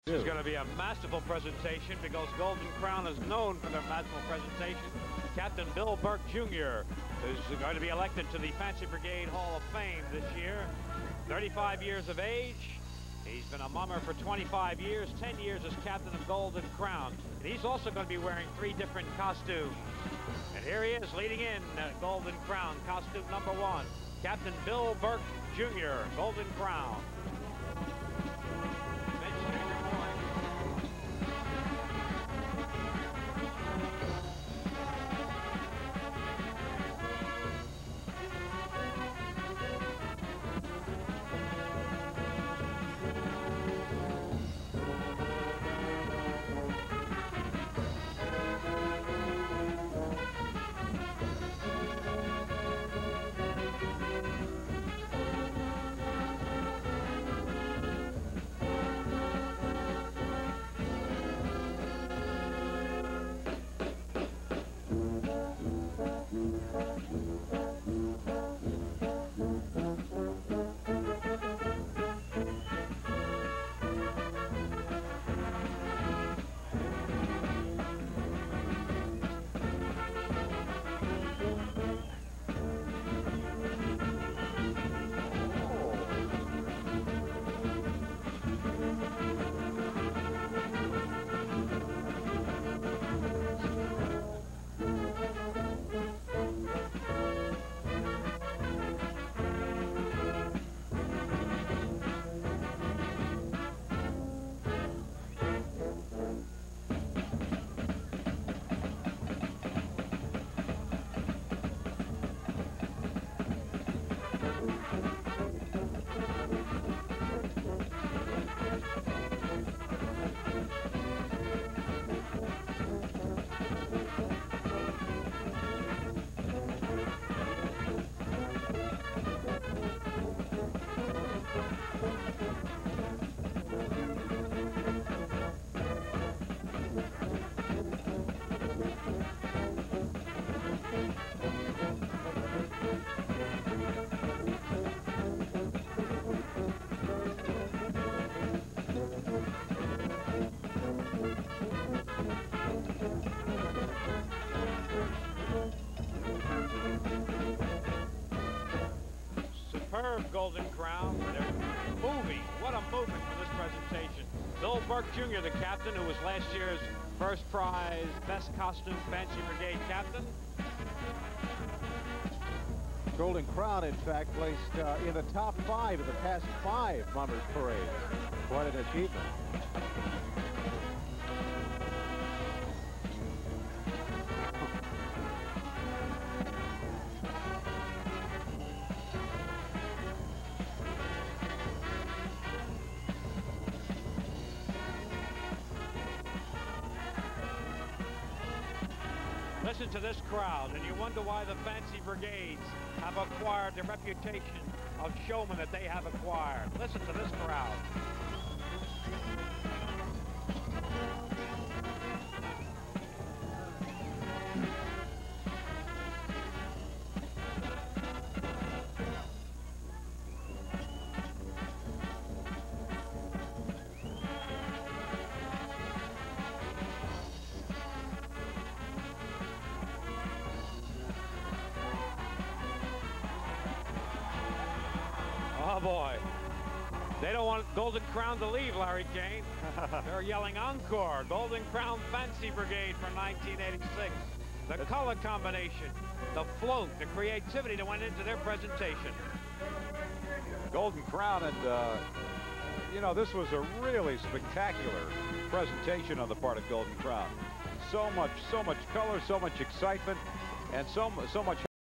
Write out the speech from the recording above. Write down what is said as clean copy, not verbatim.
This is going to be a masterful presentation because Golden Crown is known for their masterful presentation. Captain Bill Burke Jr. is going to be elected to the Fancy Brigade Hall of Fame this year. 35 years of age. He's been a mummer for 25 years, 10 years as captain of Golden Crown. And he's also going to be wearing 3 different costumes. And here he is leading in Golden Crown, costume number 1. Captain Bill Burke Jr., Golden Crown. Superb Golden Crown. They're moving. What a movement for this presentation. Bill Burke Jr., the captain, who was last year's first prize Best Costume Fancy Brigade captain. Golden Crown, in fact, placed in the top 5 of the past 5 Mummers Parade. Quite an achievement. Listen to this crowd, and you wonder why the Fancy Brigades have acquired the reputation of showmen that they have acquired. Listen to this crowd. Oh, boy. They don't want Golden Crown to leave, Larry Kane. They're yelling encore. Golden Crown Fancy Brigade for 1986. The color combination, the float, the creativity that went into their presentation. Golden Crown, and you know, this was a really spectacular presentation on the part of Golden Crown. So much color, so much excitement, and so much